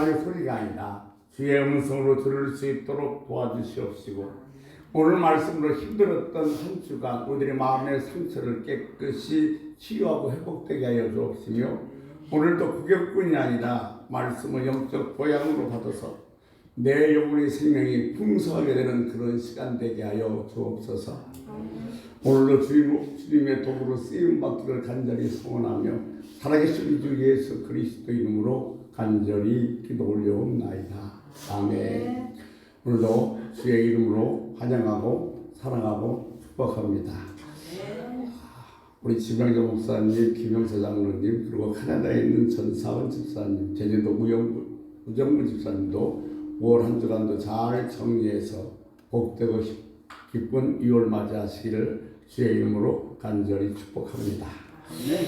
가지 소리가 아니라 주의 음성으로 들을 수 있도록 도와주시옵시고, 오늘 말씀으로 힘들었던 한 주간 우리들의 마음의 상처를 깨끗이 치유하고 회복되게 하여 주옵시며, 오늘도 구경꾼이 아니라 말씀을 영적 보양으로 받아서 내 영혼의 생명이 풍성하게 되는 그런 시간 되게 하여 주옵소서. 오늘도 주님의 도구로 쓰임받기를 간절히 소원하며 살아계신 주 예수 그리스도 이름으로 간절히 기도 올려옵나이다. 아멘. 오늘도 주의 이름으로 환영하고 사랑하고 축복합니다. 우리 지명자 목사님, 김영사 장로님, 그리고 캐나다에 있는 전사원 집사님, 제주도 우정부 집사님도 5월 한 주간도 잘 정리해서 복되고 기쁜 2월 맞이하시기를 주의 이름으로 간절히 축복합니다. 네.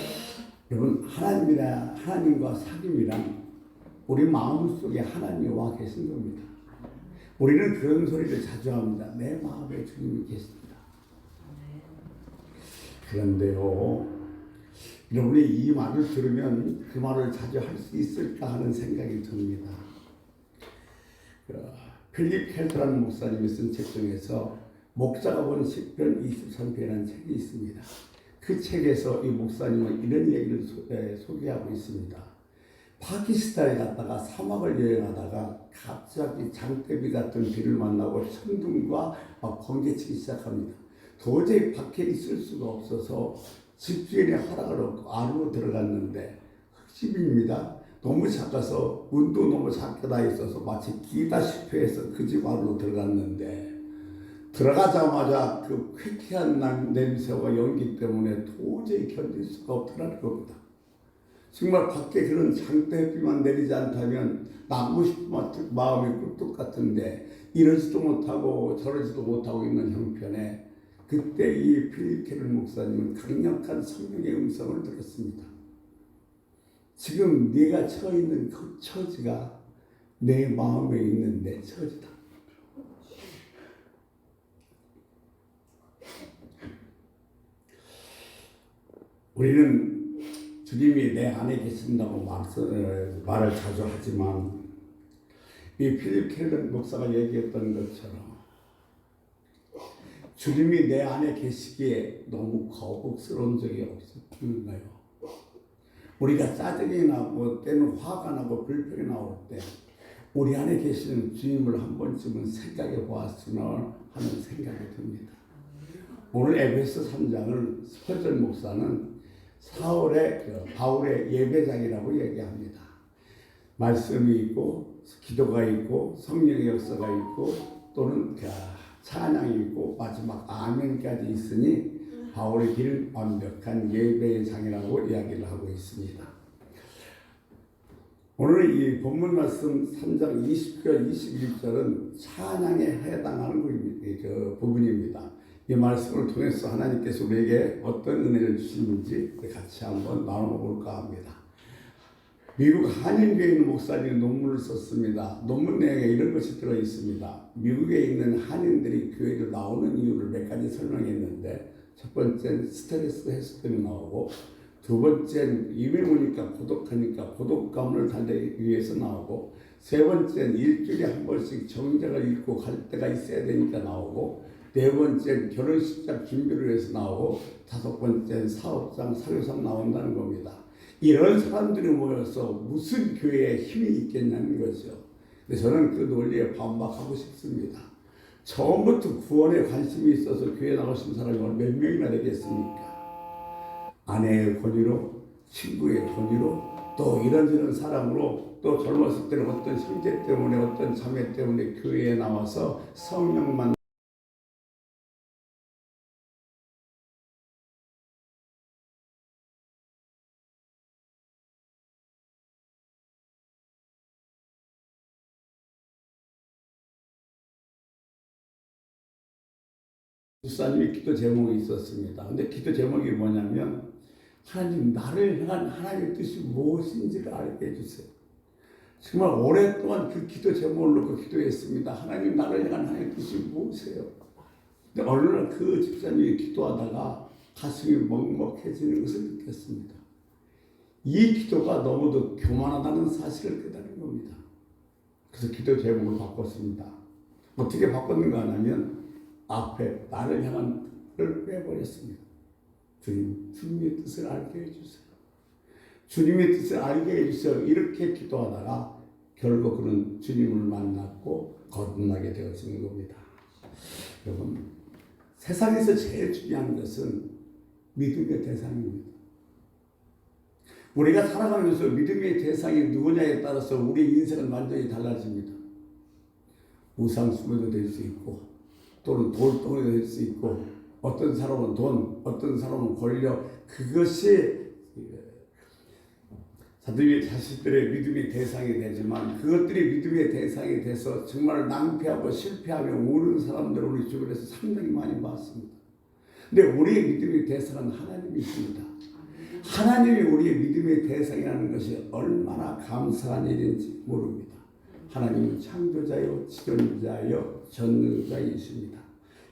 여러분, 하나님과 사귐이란 우리 마음속에 하나님이 와 계신 겁니다. 우리는 그런 소리를 자주 합니다. 내 마음에 주님이 계십니다. 그런데요, 여러분이 이 말을 들으면 그 말을 자주 할 수 있을까 하는 생각이 듭니다. 필립 켈터라는 목사님이 쓴 책 중에서 목자가 본 시편 23편이라는 책이 있습니다. 그 책에서 이 목사님은 이런 얘기를 소개하고 있습니다. 파키스탄에 갔다가 사막을 여행하다가 갑자기 장대비 같은 비를 만나고 천둥과 번개치기 시작합니다. 도저히 밖에 있을 수가 없어서 집주인의 허락을 얻고 안으로 들어갔는데 흙집입니다. 너무 작아서 문도 너무 작게 다 있어서 마치 기다시피 해서 그 집 안으로 들어갔는데, 들어가자마자 그 쾌쾌한 냄새와 연기 때문에 도저히 견딜 수가 없더라는 겁니다. 정말 밖에 그런 장대비만 내리지 않다면 나가고 싶은 마음이 꿀뚝 같은데 이러지도 못하고 저러지도 못하고 있는 형편에 그때 이 필립 켈터 목사님은 강력한 성령의 음성을 들었습니다. 지금 네가 처해 있는 그 처지가 내 마음에 있는 내 처지다. 우리는 주님이 내 안에 계신다고 말을 자주 하지만 이 필립 켈터 목사가 얘기했던 것처럼 주님이 내 안에 계시기에 너무 거북스러운 적이 없었는가요? 우리가 짜증이 나고 때는 화가 나고 불평이 나올 때 우리 안에 계시는 주님을 한 번쯤은 생각해 보았으면 하는 생각이 듭니다. 오늘 에베소 3장을 스펄전 목사는 바울의 예배장이라고 얘기합니다. 말씀이 있고 기도가 있고 성령의 역사가 있고 또는 찬양이 있고 마지막 아멘까지 있으니 바울의 길 완벽한 예배의 장이라고 이야기를 하고 있습니다. 오늘 이 본문 말씀 3장 20절 21절은 찬양에 해당하는 부분입니다. 이 말씀을 통해서 하나님께서 우리에게 어떤 은혜를 주시는지 같이 한번 나눠볼까 합니다. 미국 한인교회 있는 목사님이 논문을 썼습니다. 논문 내용에 이런 것이 들어있습니다. 미국에 있는 한인들이 교회로 나오는 이유를 몇 가지 설명했는데, 첫 번째는 스트레스 해소 때문에 나오고, 두 번째는 이민 오니까 고독하니까 고독감을 달래기 위해서 나오고, 세 번째는 일주일에 한 번씩 정작을 읽고 갈 때가 있어야 되니까 나오고, 네 번째는 결혼식장 준비를 위해서 나오고, 다섯 번째는 사업장, 사교상 나온다는 겁니다. 이런 사람들이 모여서 무슨 교회에 힘이 있겠냐는 거죠. 근데 저는 그 논리에 반박하고 싶습니다. 처음부터 구원에 관심이 있어서 교회 나가신 사람이 몇 명이나 되겠습니까? 아내의 권위로, 친구의 권위로, 또 이런저런 사람으로, 또 젊었을 때는 어떤 형제 때문에 어떤 자매 때문에 교회에 나와서 성령만 목사님의 기도 제목이 있었습니다. 근데 기도 제목이 뭐냐면, 하나님, 나를 향한 하나님의 뜻이 무엇인지를 알게 해주세요. 정말 오랫동안 그 기도 제목을 놓고 기도했습니다. 하나님, 나를 향한 하나님의 뜻이 무엇이에요? 근데 어느 날 그 집사님이 기도하다가 가슴이 먹먹해지는 것을 느꼈습니다. 이 기도가 너무도 교만하다는 사실을 깨달은 겁니다. 그래서 기도 제목을 바꿨습니다. 어떻게 바꿨는가 하면 앞에 나를 향한 을 빼버렸습니다. 주님의 뜻을 알게 해주세요. 주님의 뜻을 알게 해주세요. 이렇게 기도하다가 결국 그는 주님을 만났고 거듭나게 되어지는 겁니다. 여러분, 세상에서 제일 중요한 것은 믿음의 대상입니다. 우리가 살아가면서 믿음의 대상이 누구냐에 따라서 우리 인생은 완전히 달라집니다. 우상숭배도 될 수 있고, 또는 돌덩이도 될 수 있고, 어떤 사람은 돈, 어떤 사람은 권력, 그것이 자신들의 믿음의 대상이 되지만 그것들이 믿음의 대상이 돼서 정말 낭패하고 실패하며 우는 사람들을 우리 주변에서 상당히 많이 봤습니다. 근데 우리의 믿음의 대상은 하나님이십니다. 하나님이 우리의 믿음의 대상이라는 것이 얼마나 감사한 일인지 모릅니다. 하나님은 창조자요, 지존자요, 전능자이십니다.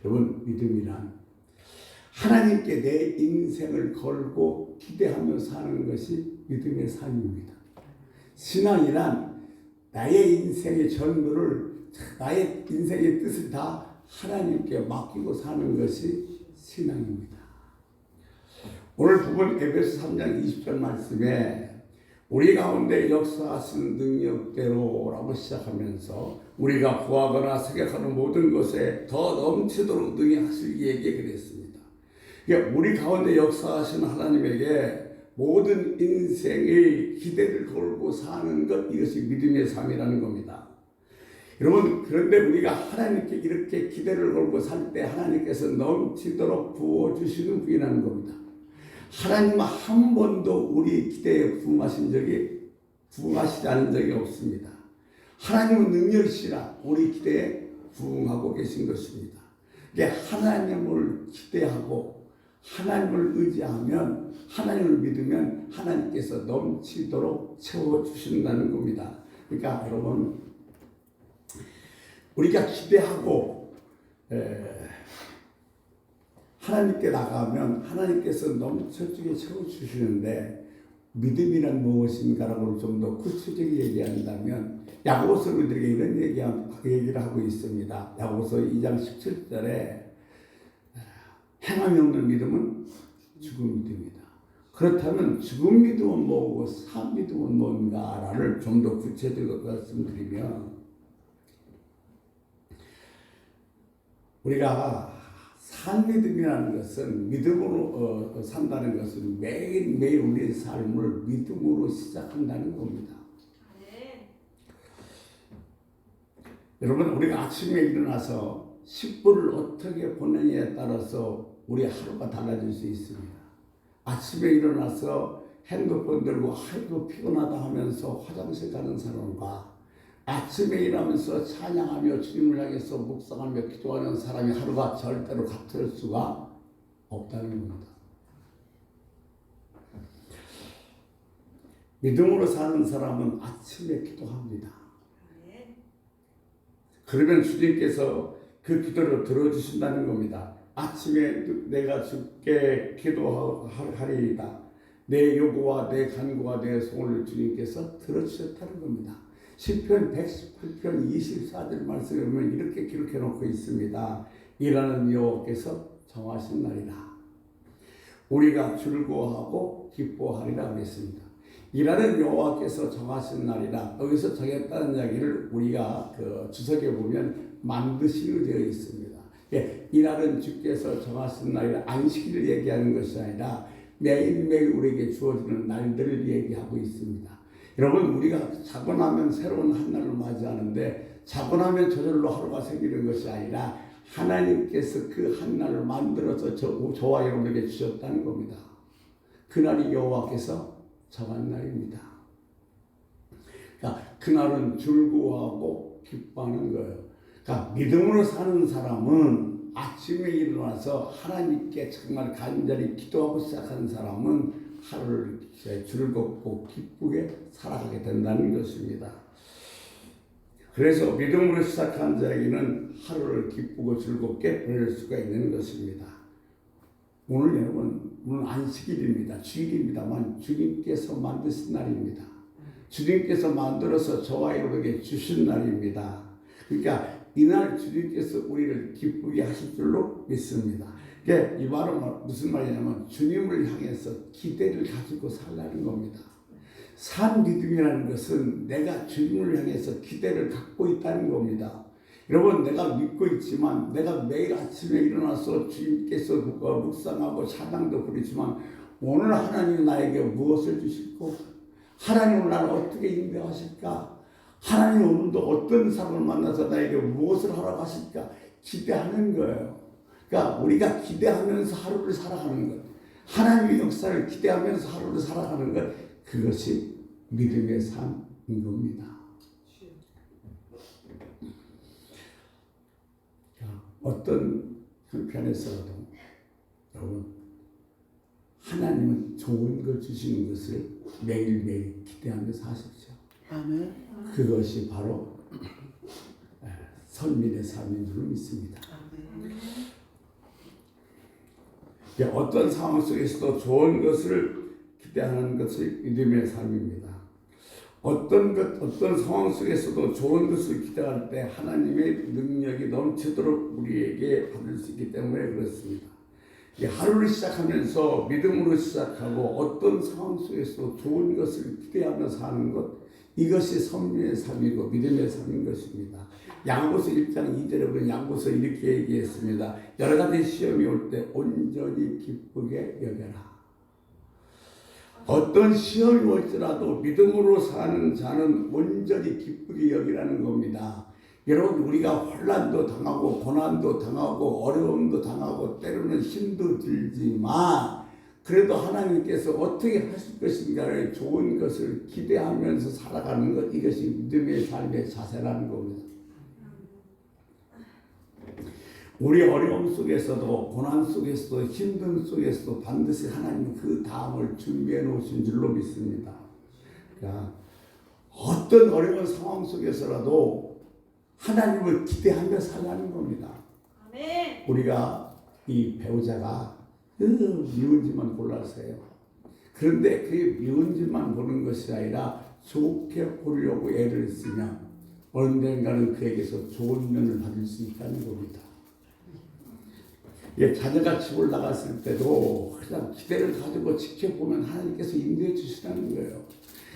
여러분, 믿음이란 하나님께 내 인생을 걸고 기대하며 사는 것이 믿음의 삶입니다. 신앙이란 나의 인생의 전부를, 나의 인생의 뜻을 다 하나님께 맡기고 사는 것이 신앙입니다. 오늘 부분 에베소 3장 20절 말씀에 우리 가운데 역사하신 능력대로라고 시작하면서 우리가 구하거나 생각하는 모든 것에 더 넘치도록 능히 하시기에 그랬습니다. 우리 가운데 역사하신 하나님에게 모든 인생의 기대를 걸고 사는 것, 이것이 믿음의 삶이라는 겁니다. 여러분, 그런데 우리가 하나님께 이렇게 기대를 걸고 살 때 하나님께서 넘치도록 부어주시는 분이라는 겁니다. 하나님은 한 번도 우리 기대에 부응하시지 않은 적이 없습니다. 하나님은 능력이시라 우리 기대에 부응하고 계신 것입니다. 하나님을 기대하고 하나님을 의지하면, 하나님을 믿으면 하나님께서 넘치도록 채워주신다는 겁니다. 그러니까 여러분, 우리가 기대하고 하나님께 나가면 하나님께서 넘쳐주게 채워주시는데, 믿음이란 무엇인가라고 좀 더 구체적으로 얘기한다면 야고보서 우리들에게 이런 얘기를 하고 있습니다. 야고보서 2장 17절에 행함이 없는 믿음은 죽은 믿음이다. 그렇다면 죽은 믿음은 뭐고 산 믿음은 뭔가를 좀 더 구체적으로 말씀드리면, 우리가 산 믿음이라는 것은, 믿음으로 산다는 것은 매일매일 우리의 삶을 믿음으로 시작한다는 겁니다. 여러분, 우리가 아침에 일어나서 10분을 어떻게 보내냐에 따라서 우리 하루가 달라질 수 있습니다. 아침에 일어나서 핸드폰 들고 아이고 피곤하다 하면서 화장실 가는 사람과 아침에 일하면서 찬양하며 주님을 향해서 묵상하며 기도하는 사람이 하루가 절대로 같을 수가 없다는 겁니다. 믿음으로 사는 사람은 아침에 기도합니다. 그러면 주님께서 그 기도를 들어주신다는 겁니다. 아침에 내가 주께 기도하리이다. 내 요구와 내 간구와 내 소원을 주님께서 들어주셨다는 겁니다. 시편 118편 24절 말씀에 보면 이렇게 기록해 놓고 있습니다. 일하는 여호와께서 정하신 날이라. 우리가 즐거워하고 기뻐하리라 그랬습니다. 일하는 여호와께서 정하신 날이라. 여기서 정했다는 이야기를 우리가 주석에 보면 만드시로 되어 있습니다. 일하는 주께서 정하신 날이라, 안식일을 얘기하는 것이 아니라 매일매일 우리에게 주어지는 날들을 얘기하고 있습니다. 여러분, 우리가 자고 나면 새로운 한 날을 맞이하는데, 자고 나면 저절로 하루가 생기는 것이 아니라 하나님께서 그 한 날을 만들어서 저와 여러분에게 주셨다는 겁니다. 그날이 여호와께서 정한 날입니다. 그러니까 그날은 즐거워하고 기뻐하는 거예요. 그러니까 믿음으로 사는 사람은 아침에 일어나서 하나님께 정말 간절히 기도하고 시작하는 사람은 하루를 즐겁고 기쁘게 살아가게 된다는 것입니다. 그래서 믿음으로 시작한 자에게는 하루를 기쁘고 즐겁게 보낼 수가 있는 것입니다. 오늘 여러분, 오늘 안식일입니다. 주일입니다만 주님께서 만드신 날입니다. 주님께서 만들어서 저와 여러분에게 주신 날입니다. 그러니까 이날 주님께서 우리를 기쁘게 하실 줄로 믿습니다. 그러니까 이 말은 무슨 말이냐면 주님을 향해서 기대를 가지고 살라는 겁니다. 산 믿음이라는 것은 내가 주님을 향해서 기대를 갖고 있다는 겁니다. 여러분, 내가 믿고 있지만 내가 매일 아침에 일어나서 주님께서 묵상하고 찬양도 부르지만 오늘 하나님 나에게 무엇을 주실까? 하나님은 나를 어떻게 인도하실까? 하나님 오늘도 어떤 사람을 만나서 나에게 무엇을 하라고 하실까? 기대하는 거예요. 그러니까 우리가 기대하면서 하루를 살아가는 것, 하나님의 역사를 기대하면서 하루를 살아가는 것, 그것이 믿음의 삶인 겁니다. 어떤 형편에서라도 여러분, 하나님은 좋은 걸 주시는 것을 매일매일 기대하면서 하십시오. 아멘. 그것이 바로 선민의 삶인 줄 믿습니다. 어떤 상황 속에서도 좋은 것을 기대하는 것이 믿음의 삶입니다. 어떤 상황 속에서도 좋은 것을 기대할 때 하나님의 능력이 넘치도록 우리에게 받을 수 있기 때문에 그렇습니다. 하루를 시작하면서 믿음으로 시작하고 어떤 상황 속에서도 좋은 것을 기대하면서 하는 것, 이것이 선민의 삶이고 믿음의 삶인 것입니다. 야고보서 1장 2절에 보면 야고보서 이렇게 얘기했습니다. 여러 가지 시험이 올 때 온전히 기쁘게 여겨라. 어떤 시험이 올지라도 믿음으로 사는 자는 온전히 기쁘게 여기라는 겁니다. 여러분, 우리가 혼란도 당하고 고난도 당하고 어려움도 당하고 때로는 힘도 들지만 그래도 하나님께서 어떻게 하실 것인가를 좋은 것을 기대하면서 살아가는 것, 이것이 믿음의 삶의 자세라는 겁니다. 우리 어려움 속에서도 고난 속에서도 힘든 속에서도 반드시 하나님은 그 다음을 준비해 놓으신 줄로 믿습니다. 그러니까 어떤 어려운 상황 속에서라도 하나님을 기대하며 살라는 겁니다. 아멘. 우리가 이 배우자가 미운 짓만 골라서요. 그런데 그 미운 짓만 보는 것이 아니라 좋게 보려고 애를 쓰면 언젠가는 그에게서 좋은 면을 받을 수 있다는 겁니다. 자녀가 집을 나갔을 때도 그냥 기대를 가지고 지켜보면 하나님께서 인도해 주시라는 거예요.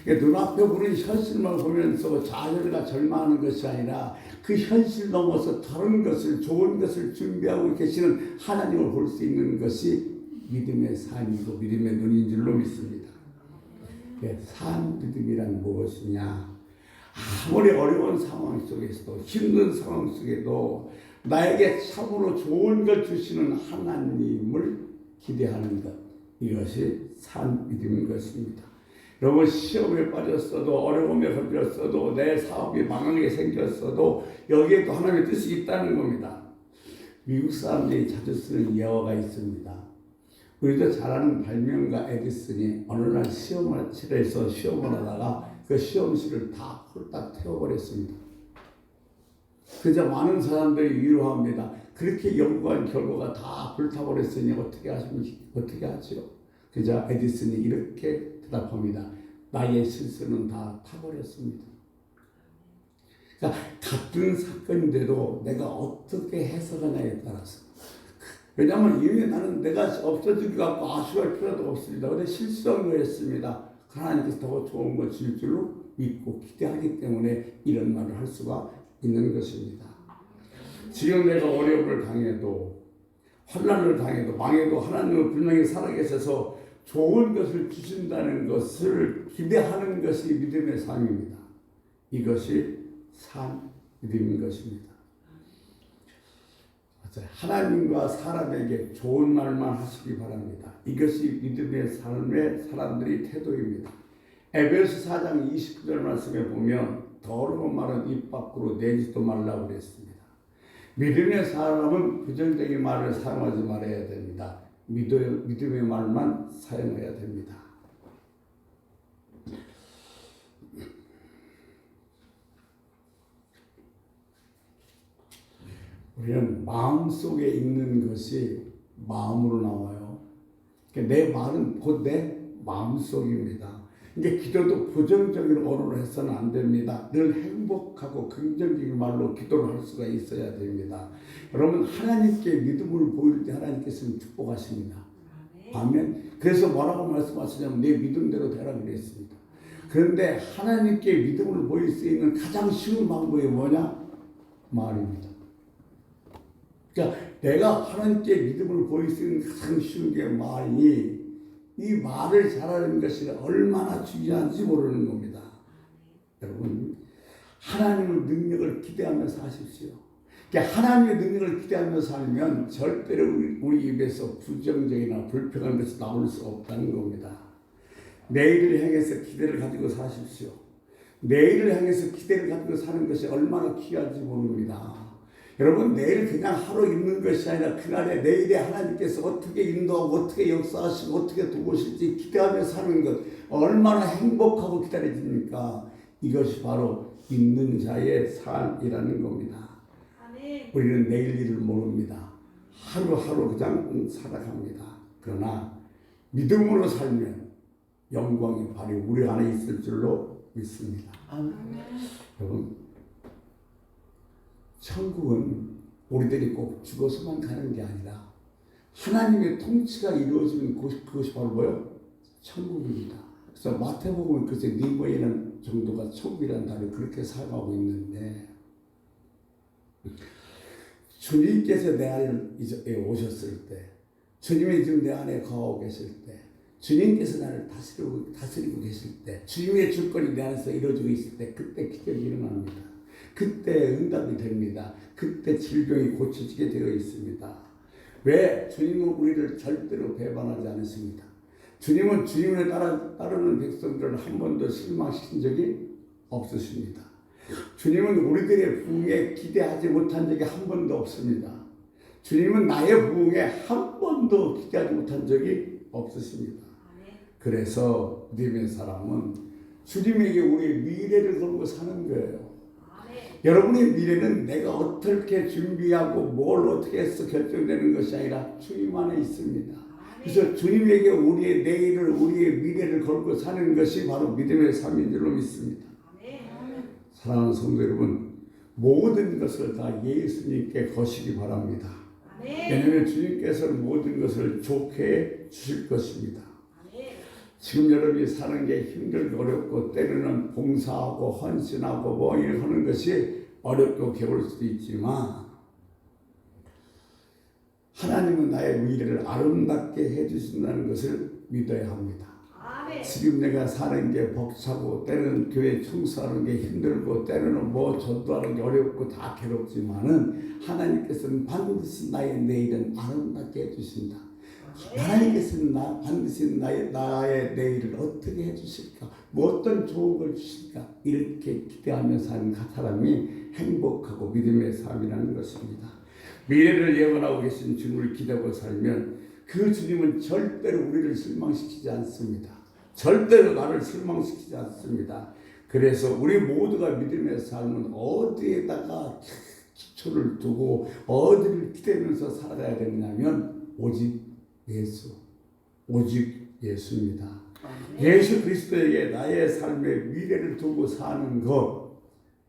눈앞에 우리 현실만 보면서 자녀가 절망하는 것이 아니라 그 현실 넘어서 다른 것을, 좋은 것을 준비하고 계시는 하나님을 볼 수 있는 것이 믿음의 삶이고 믿음의 눈인 줄로 믿습니다. 산 믿음이란 무엇이냐? 아무리 어려운 상황 속에서도 힘든 상황 속에도 나에게 참으로 좋은 걸 주시는 하나님을 기대하는 것, 이것이 산 믿음인 것입니다. 여러분, 시험에 빠졌어도 어려움에 걸렸어도 내 사업이 망하게 생겼어도 여기에도 하나님의 뜻이 있다는 겁니다. 미국 사람들이 자주 쓰는 예어가 있습니다. 우리도 잘 아는 발명가 에디슨이 어느 날 시험실에서 시험을 하다가 그 시험실을 다 홀딱 태워버렸습니다. 그저 많은 사람들이 위로합니다. 그렇게 연구한 결과가 다 불타버렸으니 어떻게 하지요? 그저 에디슨이 이렇게 대답합니다. 나의 실수는 다 타버렸습니다. 그러니까 같은 사건인데도 내가 어떻게 해석하냐에 따라서, 왜냐하면 이미 나는 내가 없어지기 갖고 아쉬워할 필요도 없습니다. 근데 실수한 거였습니다. 하나님께서 더 좋은 걸 줄 줄로 믿고 기대하기 때문에 이런 말을 할 수가 있는 것입니다. 지금 내가 어려움을 당해도 환난을 당해도 망해도 하나님은 분명히 살아계셔서 좋은 것을 주신다는 것을 기대하는 것이 믿음의 삶입니다. 이것이 산 믿음인 것입니다. 하나님과 사람에게 좋은 말만 하시기 바랍니다. 이것이 믿음의 삶의 사람들의 태도입니다. 에베소 4장 29절 말씀에 보면 더러운 말은 입 밖으로 내지도 말라고 그랬습니다. 믿음의 사람은 부정적인 말을 사용하지 말아야 됩니다. 믿음의 말만 사용해야 됩니다. 우리는 마음속에 있는 것이 마음으로 나와요. 내 말은 곧 내 마음속입니다. 이게 기도도 부정적인 언어로 해서는 안 됩니다. 늘 행복하고 긍정적인 말로 기도를 할 수가 있어야 됩니다. 여러분, 하나님께 믿음을 보일 때 하나님께서는 축복하십니다. 아멘. 그래서 뭐라고 말씀하시냐면 내 믿음대로 되라 그랬습니다. 그런데 하나님께 믿음을 보일 수 있는 가장 쉬운 방법이 뭐냐? 말입니다. 그러니까 내가 하나님께 믿음을 보일 수 있는 가장 쉬운 게 말이니 이 말을 잘하는 것이 얼마나 중요한지 모르는 겁니다. 여러분, 하나님의 능력을 기대하며 사십시오. 그러니까 하나님의 능력을 기대하며 살면 절대로 우리 입에서 부정적이나 불평한 것이 나올 수 없다는 겁니다. 내일을 향해서 기대를 가지고 사십시오. 내일을 향해서 기대를 가지고 사는 것이 얼마나 귀한지 모릅니다. 여러분, 내일 그냥 하루 있는 것이 아니라 그날의 내일에 하나님께서 어떻게 인도하고 어떻게 역사하시고 어떻게 도우실지 기대하며 사는 것 얼마나 행복하고 기다려집니까? 이것이 바로 있는 자의 삶이라는 겁니다. 우리는 내일 일을 모릅니다. 하루하루 그냥 살아갑니다. 그러나 믿음으로 살면 영광이 바로 우리 안에 있을 줄로 믿습니다. 여러분, 천국은 우리들이 꼭 죽어서만 가는 게 아니라 하나님의 통치가 이루어지는 그것이 바로 뭐예요? 천국입니다. 그래서 마태복음은 글쎄 니거이라는 정도가 천국이라는 단어를 그렇게 사용하고 있는데, 주님께서 내 안에 오셨을 때, 주님이 지금 내 안에 거하고 계실 때, 주님께서 나를 다스리고 계실 때, 주님의 주권이 내 안에서 이루어지고 있을 때, 그때 기적이 일어납니다. 그때 응답이 됩니다. 그때 질병이 고쳐지게 되어 있습니다. 왜? 주님은 우리를 절대로 배반하지 않으십니다. 주님은 주님을 따르는 백성들을 한 번도 실망시킨 적이 없으십니다. 주님은 우리들의 부흥에 기대하지 못한 적이 한 번도 없습니다. 주님은 나의 부흥에 한 번도 기대하지 못한 적이 없으십니다. 그래서 믿음의 사람은 주님에게 우리의 미래를 걸고 사는 거예요. 여러분의 미래는 내가 어떻게 준비하고 뭘 어떻게 해서 결정되는 것이 아니라 주님 안에 있습니다. 그래서 주님에게 우리의 내일을, 우리의 미래를 걸고 사는 것이 바로 믿음의 삶인 줄로 믿습니다. 사랑하는 성도 여러분, 모든 것을 다 예수님께 거시기 바랍니다. 왜냐하면 주님께서는 모든 것을 좋게 해 주실 것입니다. 지금 여러분이 사는 게 힘들고 어렵고 때로는 봉사하고 헌신하고 뭐 이런 하는 것이 어렵고 괴로울 수도 있지만 하나님은 나의 미래를 아름답게 해주신다는 것을 믿어야 합니다. 지금 내가 사는 게 벅차고 때로는 교회 청소하는 게 힘들고 때로는 뭐 전도하는 게 어렵고 다 괴롭지만은 하나님께서는 반드시 나의 내일은 아름답게 해주신다. 하나님께서는 반드시 나의 내일을 어떻게 해주실까? 뭐 어떤 좋은 걸 주실까? 이렇게 기대하며 사는 사람이 행복하고 믿음의 삶이라는 것입니다. 미래를 예언하고 계신 주님을 기대하고 살면 그 주님은 절대로 우리를 실망시키지 않습니다. 절대로 나를 실망시키지 않습니다. 그래서 우리 모두가 믿음의 삶은 어디에다가 기초를 두고 어디를 기대면서 살아가야 되냐면 오직 예수입니다. 예수 그리스도에게 나의 삶의 미래를 두고 사는 것,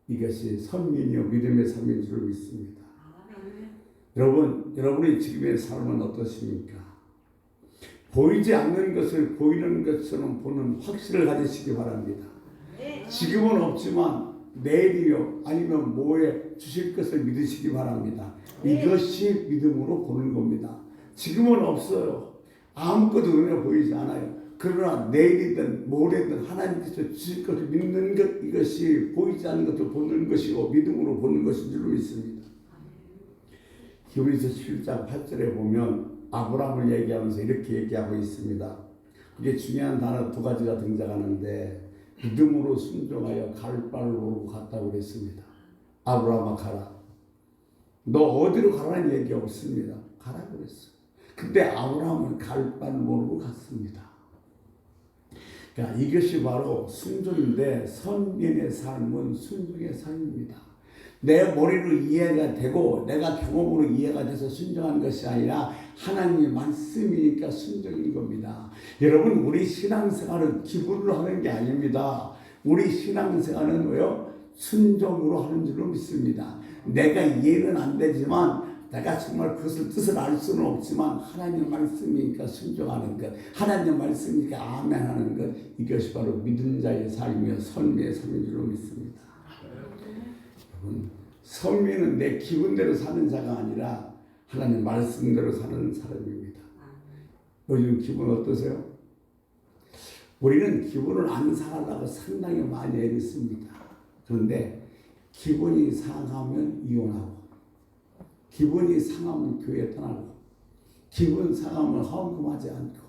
이것이 선민이요 믿음의 삶인 줄 믿습니다. 여러분의 지금의 삶은 어떠십니까? 보이지 않는 것을 보이는 것처럼 보는 확신을 가지시기 바랍니다. 지금은 없지만 내일이요 아니면 뭐에 주실 것을 믿으시기 바랍니다. 이것이 믿음으로 보는 겁니다. 지금은 없어요. 아무것도 눈에 보이지 않아요. 그러나 내일이든 모레든 하나님께서 주실 것을 믿는 것, 이것이 보이지 않는 것을 보는 것이고 믿음으로 보는 것인 줄 믿습니다. 히브리서 7장 8절에 보면 아브라함을 얘기하면서 이렇게 얘기하고 있습니다. 그게 중요한 단어 두 가지가 등장하는데 믿음으로 순종하여 갈 바를 모르고 갔다고 그랬습니다. 아브라함아 가라. 너 어디로 가라는 얘기 없습니다. 가라 그랬어요. 근데 아브라함은 갈 바를 모르고 갔습니다. 이것이 바로 순종인데 선민의 삶은 순종의 삶입니다. 내 머리로 이해가 되고 내가 경험으로 이해가 돼서 순종하는 것이 아니라 하나님의 말씀이니까 순종인 겁니다. 여러분, 우리 신앙생활은 기분으로 하는 게 아닙니다. 우리 신앙생활은 왜요? 순종으로 하는 줄로 믿습니다. 내가 이해는 안 되지만 내가 정말 그것을 뜻을 알 수는 없지만 하나님 말씀이니까 순종하는 것, 하나님 말씀이니까 아멘하는 것, 이것이 바로 믿는 자의 삶이며 선미의 삶인 줄로 믿습니다. 여러분, 선미는 내 기분대로 사는 자가 아니라 하나님 말씀대로 사는 사람입니다. 요즘 기분 어떠세요? 우리는 기분을 안 상하려고 상당히 많이 애를 씁니다. 그런데 기분이 상하면 이혼하고, 기분이 상하면 교회 떠나고, 기분 상하면 헌금하지 않고,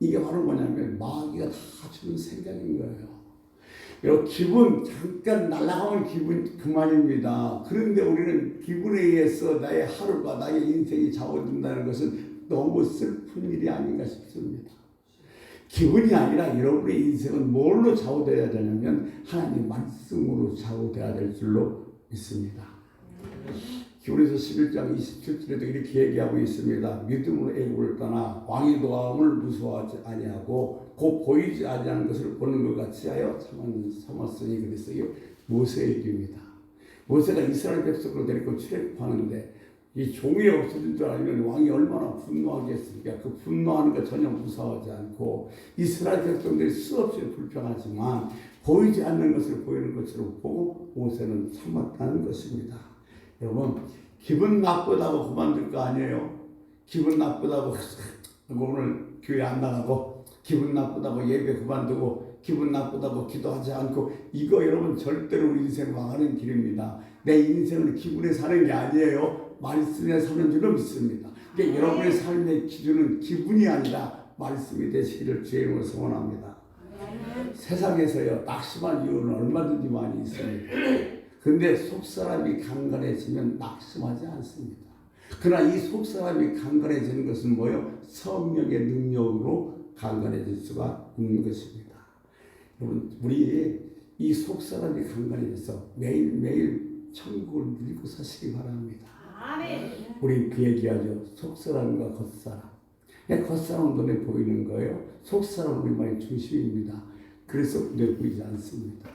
이게 바로 뭐냐면 마귀가 다 주는 생각인 거예요. 여러분, 기분 잠깐 날아가면 기분 그만입니다. 그런데 우리는 기분에 의해서 나의 하루가 나의 인생이 좌우된다는 것은 너무 슬픈 일이 아닌가 싶습니다. 기분이 아니라 여러분의 인생은 뭘로 좌우되어야 되냐면 하나님 말씀으로 좌우되어야 될 줄로 믿습니다. 기브리서 11장 27절에도 이렇게 얘기하고 있습니다. 믿음으로 애굽을 떠나 왕의 도함을 무서워하지 아니하고 곧 보이지 아니하는 것을 보는 것 같이 하여 참았으니 그랬어요. 모세의 얘기입니다. 모세가 이스라엘 백성을 데리고 출애굽하는데 이 종이 없어진 줄 알면 왕이 얼마나 분노하겠습니까? 그 분노하는 것 전혀 무서워하지 않고 이스라엘 백성들이 수없이 불평하지만 보이지 않는 것을 보이는 것으로 보고 모세는 참았다는 것입니다. 여러분, 기분 나쁘다고 그만둘 거 아니에요? 기분 나쁘다고 오늘 교회 안 나가고, 기분 나쁘다고 예배 그만두고, 기분 나쁘다고 기도하지 않고, 이거 여러분 절대로 우리 인생 망하는 길입니다. 내 인생을 기분에 사는 게 아니에요. 말씀에 사는 줄로 믿습니다. 그러니까 여러분의 삶의 기준은 기분이 아니라 말씀이 되시기를 주의 이름으로 소원합니다. 세상에서요, 낙심한 이유는 얼마든지 많이 있습니다. 그런데 속사람이 강건해지면 낙심하지 않습니다. 그러나 이 속사람이 강건해지는 것은 뭐예요? 성령의 능력으로 강건해질 수가 있는 것입니다. 여러분, 우리 이 속사람이 강건해져서 매일매일 천국을 누리고 사시기 바랍니다. 우리 그 얘기하죠. 속사람과 겉사람. 겉사람은 눈에 보이는 거예요. 속사람은 우리만의 중심입니다. 그래서 눈에 보이지 않습니다.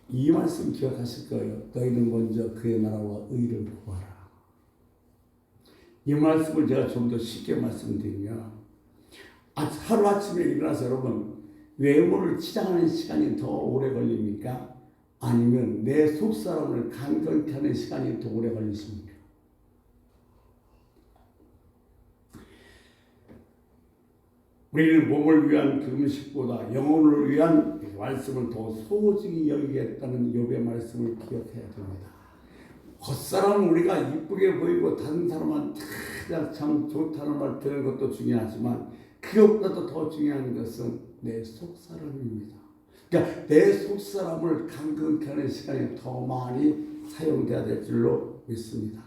이 말씀 기억하실 거예요. 너희는 먼저 그의 나라와 의를 구하라. 이 말씀을 제가 좀 더 쉽게 말씀드리면, 하루아침에 일어나서 여러분 외모를 치장하는 시간이 더 오래 걸립니까? 아니면 내 속사람을 강건케 하는 시간이 더 오래 걸리십니까? 우리는 몸을 위한 그 음식보다 영혼을 위한 말씀을 더 소중히 여기겠다는 욥의 말씀을 기억해야 됩니다. 겉사람은 우리가 이쁘게 보이고 다른 사람은 참 좋다는 말 듣는 것도 중요하지만 그것보다도 더 중요한 것은 내 속사람입니다. 그러니까 내 속사람을 강건케 하는 시간이 더 많이 사용돼야 될 줄로 믿습니다.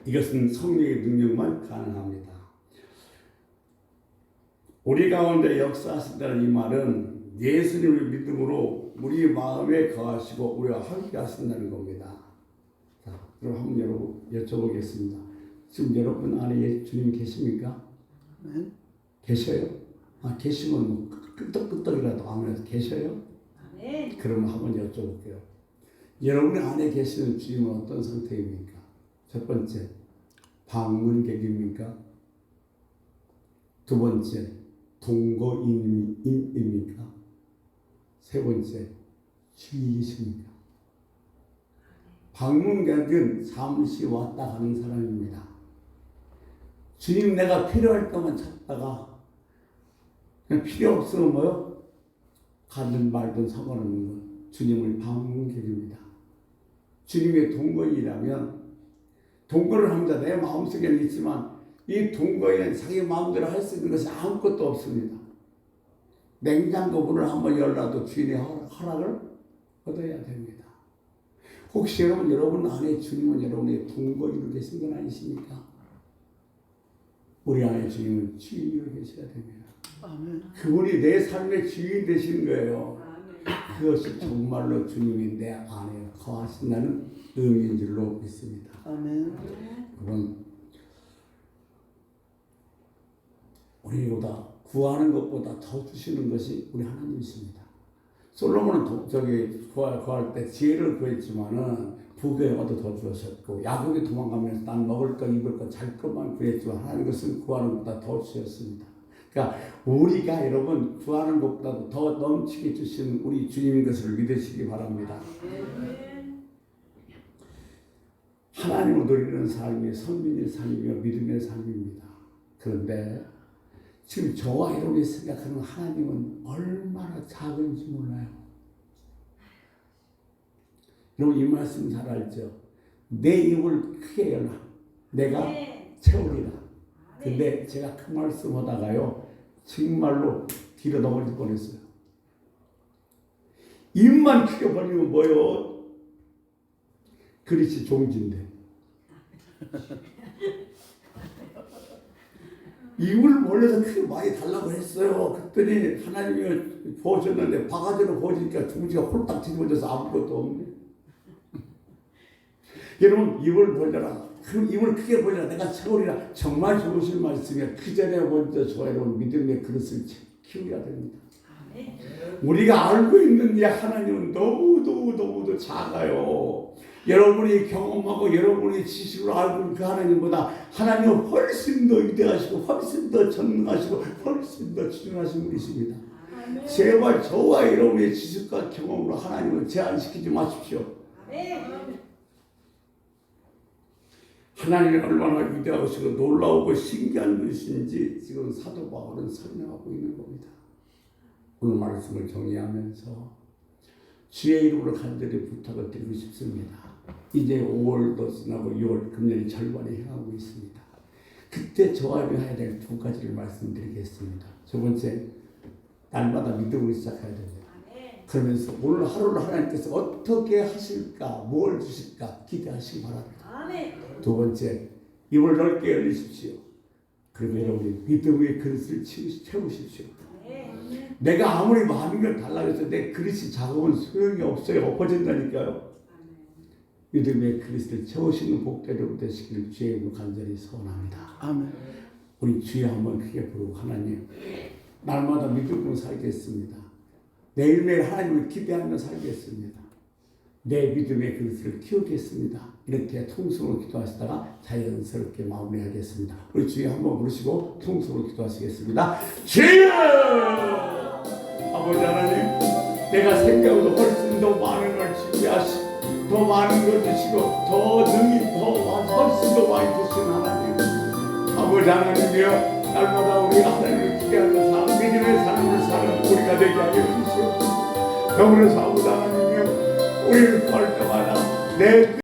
이것은 성령의 능력만 가능합니다. 우리 가운데 역사하신다는 이 말은 예수님을 믿음으로 우리 마음에 거하시고 우리와 함께 하신다는 겁니다. 자, 그럼 한번 여쭤보겠습니다. 지금 여러분 안에 주님 계십니까? 네? 계셔요? 계시면 뭐 끄떡끄떡이라도 아무래도 계셔요? 네. 그러면 한번 여쭤볼게요. 여러분 안에 계시는 주님은 어떤 상태입니까? 첫 번째, 방문객입니까? 두 번째, 동거인입니까? 세 번째, 주인이십니까? 방문객은 잠시 왔다 가는 사람입니다. 주님 내가 필요할 때만 찾다가 그냥 필요 없으면 뭐요? 가든 말든 상관없는 것. 주님을 방문객입니다. 주님의 동거인이라면 동거를 합니다. 내 마음속에는 있지만 이 동거에는 자기 마음대로 할 수 있는 것이 아무것도 없습니다. 냉장고 문을 한번 열라도 주인의 허락을 얻어야 됩니다. 혹시 여러분 안에 주님은 여러분의 동거인으로 계신 건 아니십니까? 우리 안에 주님은 주인으로 계셔야 됩니다. 아멘. 그분이 내 삶의 주인 되시는 거예요. 아멘. 그것이 정말로 주님이 내 안에 거하신다는 의미인 줄로 믿습니다. 아멘. 그건 우리보다 구하는 것보다 더 주시는 것이 우리 하나님이십니다. 솔로몬은 구할 때 지혜를 구했지만은 부귀영화도 더 주셨고 야곱이 도망가면서 난 먹을 것 입을 것 잘 것만 구했지만 하나님 것은 구하는 것보다 더 주셨습니다. 그러니까 우리가 여러분 구하는 것보다도 더 넘치게 주시는 우리 주님인 것을 믿으시기 바랍니다. 하나님을 누리는 삶이 선민의 삶이며 믿음의 삶입니다. 그런데 지금 저와 여러분이 생각하는 하나님은 얼마나 작은지 몰라요. 여러분 이 말씀 잘 알죠? 내 입을 크게 열라 내가 채우리라. 근데 제가 그 말씀 하다가요 정말로 뒤로 넘어질 뻔했어요. 입만 크게 벌리면 뭐요? 그릇이 종지인데 입을 벌려서 크게 많이 달라고 했어요. 그랬더니 하나님이 보셨는데 바가지로 보시니까 종지가 홀딱 뒤집어져서 아무것도 없네. 여러분 입을 벌려라. 그 입을 크게 벌려라. 내가 채우리라. 정말 좋으신 말씀이에요. 그 전에 먼저 저와 여러분 믿음의 그릇을 키워야 됩니다. 우리가 알고 있는 이 하나님은 너무도 작아요. 여러분이 경험하고 여러분이 지식으로 알고 있는 그 하나님보다 하나님은 훨씬 더 위대하시고 훨씬 더 전능하시고 훨씬 더 지존하신 분이십니다. 제발 저와 여러분의 지식과 경험으로 하나님을 제한시키지 마십시오. 하나님이 얼마나 위대하시고 놀라우고 신기한 분이신지 지금 사도 바울은 설명하고 있는 겁니다. 오늘 말씀을 정리하면서 주의 이름으로 간절히 부탁을 드리고 싶습니다. 이제 5월도 지나고 6월 금년이 절반에 향하고 있습니다. 그때 저와 여러분이 해야 될 두 가지를 말씀드리겠습니다. 첫 번째, 날마다 믿음으로 시작해야 됩니다. 그러면서 오늘 하루를 하나님께서 어떻게 하실까, 뭘 주실까 기대하시기 바랍니다. 두 번째, 입을 넓게 열리십시오. 그러면 여러분이 믿음의 그릇을 채우십시오. 내가 아무리 많은 걸 달라고 해서 내 그릇이 작으면 소용이 없어요. 엎어진다니까요. 믿음의 그릇을 채우시는 복되로 되시기를 주의 이름으로 간절히 소원합니다. 아멘. 우리 주여 한번 크게 부르고 하나님 날마다 믿음으로 살겠습니다. 매일매일 하나님을 기대하며 살겠습니다. 내 믿음의 그릇을 키우겠습니다. 이렇게 통성으로 기도하시다가 자연스럽게 마무리하겠습니다. 우리 주여 한번 부르시고 통성으로 기도하시겠습니다. 주여! 아버지 하나님, 내가 생각보다 훨씬 더 많은 걸 준비하시고 더 많은 걸 주시고 더 능히 훨씬 더 많이 주시는 하나님, 아버지 하나님이여, 날마다 우리가 하나님을 기대하는 삶, 믿음의 삶을 사는 우리가 되게 하여 주시옵소서. 그러므로 아버지 하나님,